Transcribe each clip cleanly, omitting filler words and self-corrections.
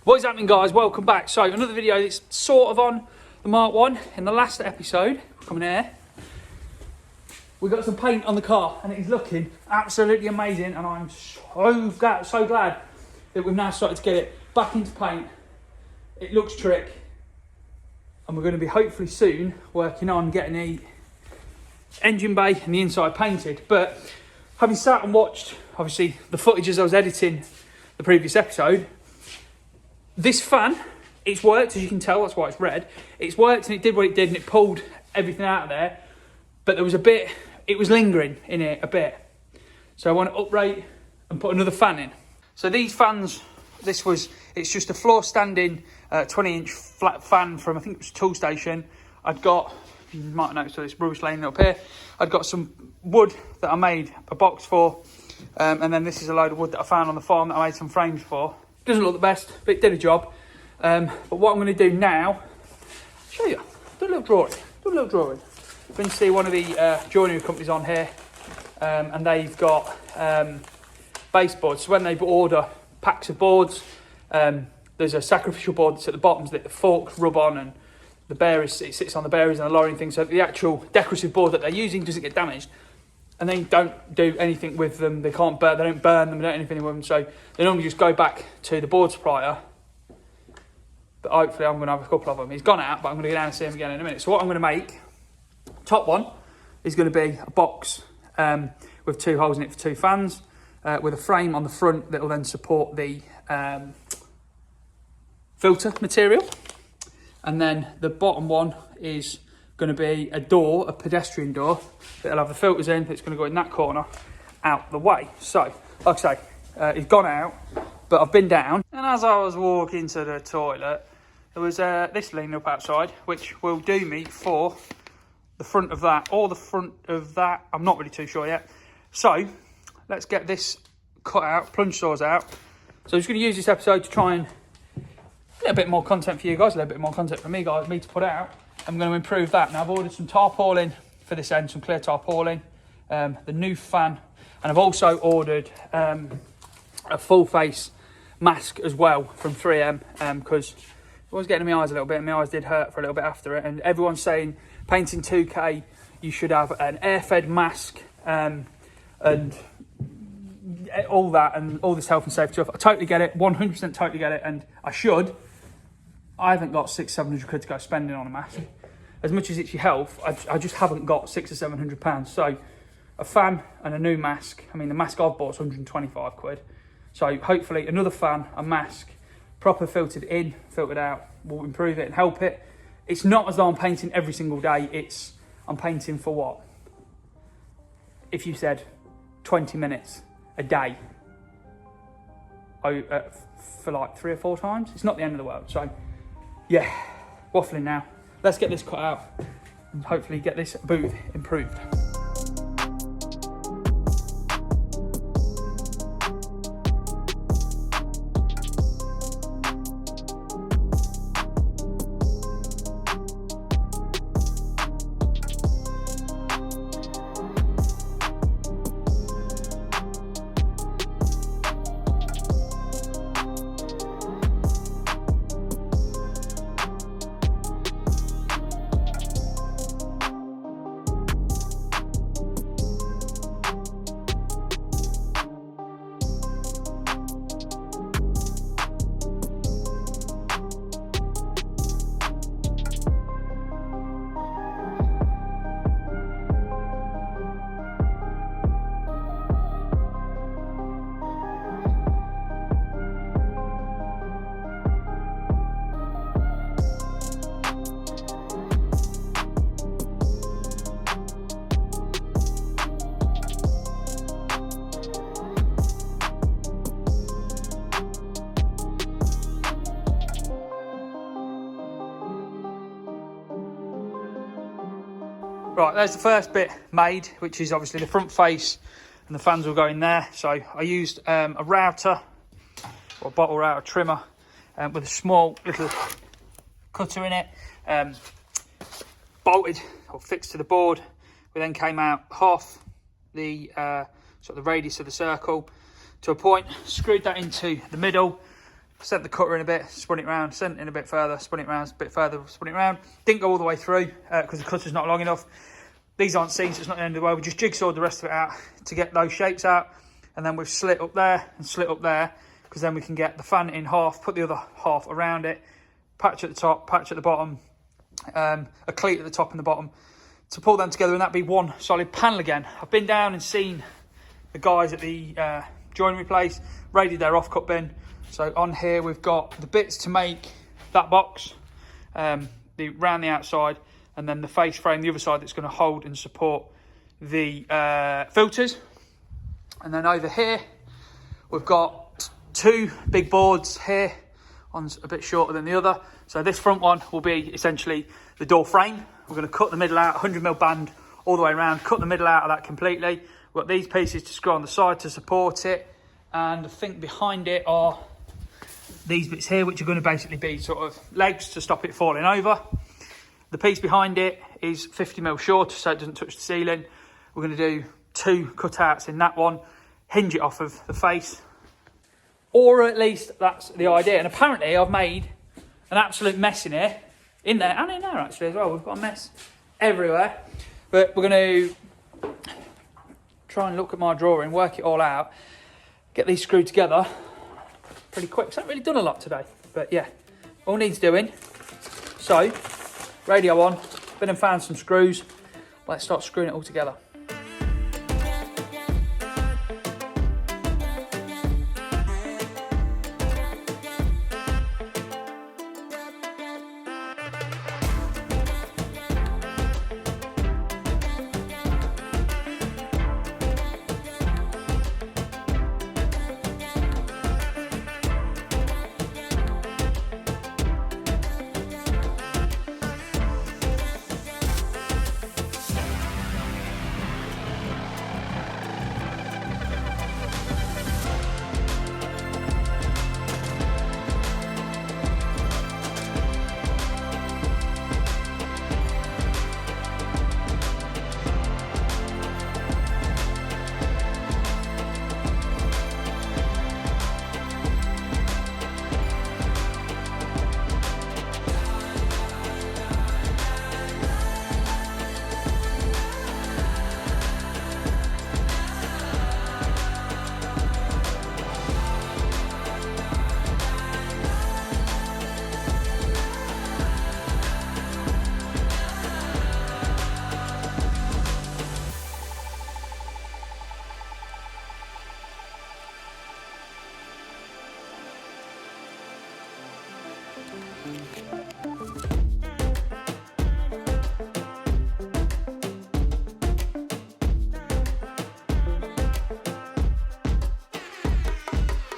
What is happening, guys? Welcome back. So another video that's sort of on the Mark 1. In the last episode, coming here, we got some paint on the car and it is looking absolutely amazing, and I'm so glad that we've now started to get it back into paint. It looks trick, and we're going to be hopefully soon working on getting the engine bay and the inside painted. But having sat and watched obviously the footage as I was editing the previous episode, this fan, it's worked, as you can tell, that's why it's red. It's worked and it did what it did and it pulled everything out of there. But there was a bit, it was lingering in it a bit. So I want to uprate and put another fan in. So these fans, it's just a floor standing 20-inch flat fan from, I think it was Tool Station. I'd got, you might have noticed, so this rubbish laying up here. I'd got some wood that I made a box for. And then this is a load of wood that I found on the farm that I made some frames for. Doesn't look the best, but it did a job. But what I'm going to do now, show you, do a little drawing. We're going to see one of the joinery companies on here, and they've got base boards. So when they order packs of boards, there's a sacrificial board that's at the bottom that the forks rub on, and the bearers, it sits on the bearers and the lowering thing, so the actual decorative board that they're using doesn't get damaged. And they don't do anything with them. They don't burn them, they don't do anything with them. So they normally just go back to the board supplier. But hopefully I'm going to have a couple of them. He's gone out, but I'm going to go down and see him again in a minute. So what I'm going to make, top one, is going to be a box with two holes in it for two fans, with a frame on the front that will then support the filter material. And then the bottom one is going to be a door, a pedestrian door, that'll have the filters in, that's going to go in that corner, out the way. So, like I say, he's gone out, but I've been down, and as I was walking to the toilet, there was this leaning up outside, which will do me for the front of that, or the front of that, I'm not really too sure yet. So, let's get this cut out, plunge saws out. So I'm just going to use this episode to try and get a bit more content for you guys, a little bit more content for me to put out. I'm going to improve that. Now I've ordered some tarpaulin for this end, some clear tarpaulin, the new fan, and I've also ordered a full face mask as well from 3M, because it was getting in my eyes a little bit, and my eyes did hurt for a little bit after it. And everyone's saying painting 2K, you should have an air-fed mask and all that, and all this health and safety stuff. I totally get it, 100% totally get it, and I should. I haven't got 600-700 quid to go spending on a mask. As much as it's your health, I just haven't got £600 or £700. So a fan and a new mask. I mean, the mask I've bought is 125 quid. So hopefully another fan, a mask, proper filtered in, filtered out, will improve it and help it. It's not as though I'm painting every single day. I'm painting for what? If you said 20 minutes a day, for like 3 or 4 times, it's not the end of the world. So yeah, waffling now. Let's get this cut out and hopefully get this booth improved. Right, there's the first bit made, which is obviously the front face, and the fans will go in there. So I used a router, or a bottle router trimmer, with a small little cutter in it, bolted or fixed to the board. We then came out half the sort of the radius of the circle to a point, screwed that into the middle, sent the cutter in a bit, spun it round, sent it in a bit further, spun it round, a bit further, spun it round. Didn't go all the way through because the cutter's not long enough. These aren't seen, so it's not the end of the way. We just jigsawed the rest of it out to get those shapes out. And then we've slit up there and slit up there, because then we can get the fan in half, put the other half around it, patch at the top, patch at the bottom, a cleat at the top and the bottom, to pull them together, and that'd be one solid panel again. I've been down and seen the guys at the joinery place, raided their offcut bin. So on here we've got the bits to make that box, around the outside, and then the face frame, the other side, that's going to hold and support the filters. And then over here, we've got 2 big boards here. One's a bit shorter than the other. So this front one will be essentially the door frame. We're going to cut the middle out, 100mm band all the way around, cut the middle out of that completely. We've got these pieces to screw on the side to support it. And I think behind it are these bits here, which are going to basically be sort of legs to stop it falling over. The piece behind it is 50mm short, so it doesn't touch the ceiling. We're going to do 2 cutouts in that one, hinge it off of the face, or at least that's the idea. And apparently I've made an absolute mess in here, in there and in there actually as well. We've got a mess everywhere, but we're going to try and look at my drawing, work it all out, get these screwed together pretty quick. So I haven't really done a lot today, but yeah, all needs doing. So radio on, been and found some screws. Let's start screwing it all together.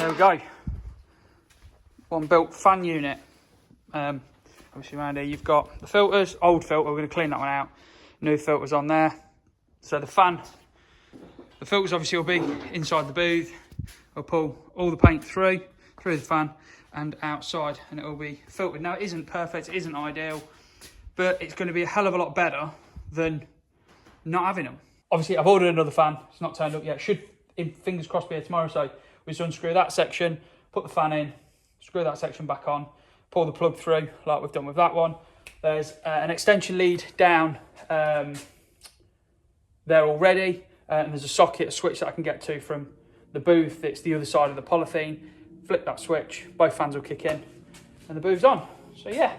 There we go. One built fan unit. Obviously around here you've got the filters, old filter, we're going to clean that one out. New filters on there. So the fan, the filters obviously will be inside the booth. I'll pull all the paint through the fan and outside, and it will be filtered. Now it isn't perfect, it isn't ideal, but it's going to be a hell of a lot better than not having them. Obviously I've ordered another fan, it's not turned up yet. Should, fingers crossed, be here tomorrow. So we just unscrew that section, put the fan in, screw that section back on, pull the plug through like we've done with that one. There's an extension lead down there already, and there's a socket, a switch that I can get to from the booth. It's the other side of the polythene. Flip that switch, both fans will kick in, and the booth's on. So yeah,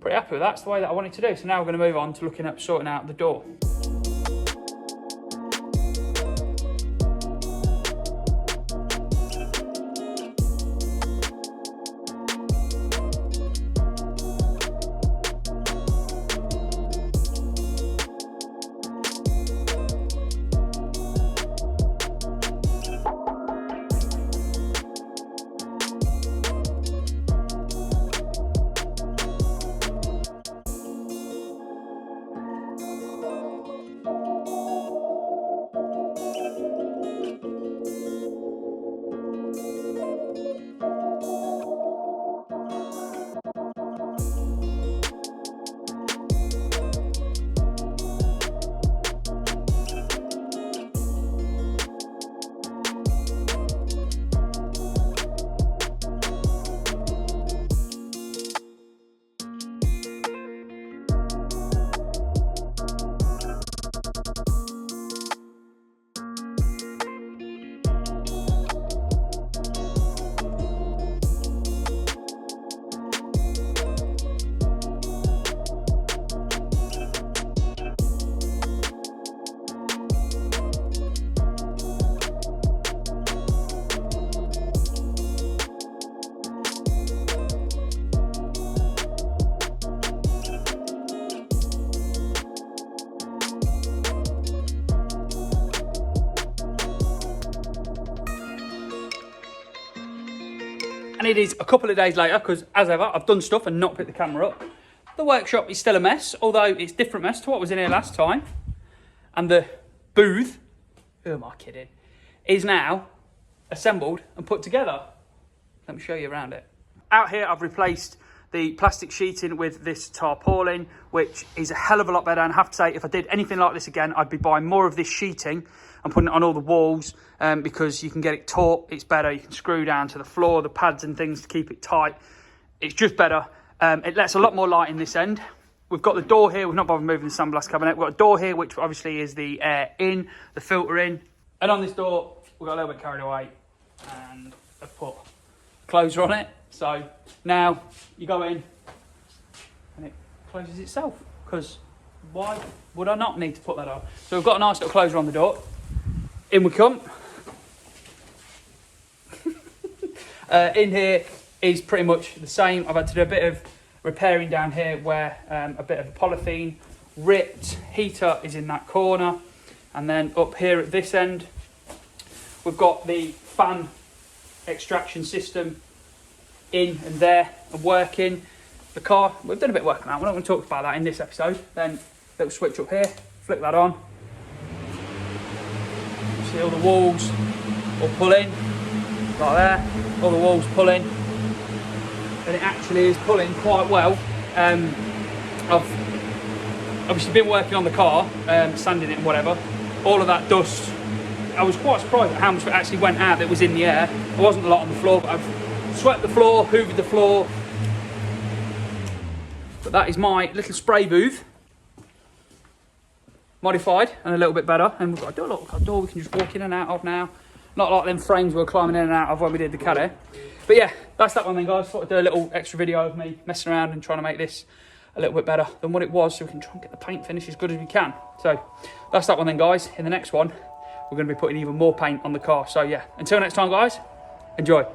pretty happy with that. It's the way that I wanted to do. So now we're going to move on to looking at sorting out the door. And it is a couple of days later, because as ever, I've done stuff and not picked the camera up. The workshop is still a mess, although it's a different mess to what was in here last time. And the booth, who am I kidding, is now assembled and put together. Let me show you around it. Out here, I've replaced the plastic sheeting with this tarpaulin, which is a hell of a lot better. And I have to say, if I did anything like this again, I'd be buying more of this sheeting and putting it on all the walls, because you can get it taut, it's better. You can screw down to the floor, the pads and things to keep it tight. It's just better. It lets a lot more light in this end. We've got the door here. We've not bothered moving the sandblast cabinet. We've got a door here, which obviously is the air in, the filter in. And on this door, we got a little bit carried away and I've put a closer on it. So now you go in and it closes itself, because why would I not need to put that on? So we've got a nice little closer on the door. In we come. In here is pretty much the same. I've had to do a bit of repairing down here where a bit of a polythene ripped. Heater is in that corner. And then up here at this end, we've got the fan extraction system in and there and working. The car, we've done a bit of work on that. We're not going to talk about that in this episode. Then little switch up here, flick that on. See all the walls all pull in, like there. All the walls pull in. And it actually is pulling quite well. I've obviously been working on the car, sanding it and whatever. All of that dust, I was quite surprised at how much it actually went out that was in the air. There wasn't a lot on the floor, but I've swept the floor, hoovered the floor. But that is my little spray booth. Modified and a little bit better. And we've got a door, look, a door we can just walk in and out of now. Not like them frames we were climbing in and out of when we did the caddy. But yeah, that's that one then, guys. Thought I'd do a little extra video of me messing around and trying to make this a little bit better than what it was, so we can try and get the paint finish as good as we can. So that's that one then, guys. In the next one, we're going to be putting even more paint on the car. So yeah, until next time, guys, enjoy.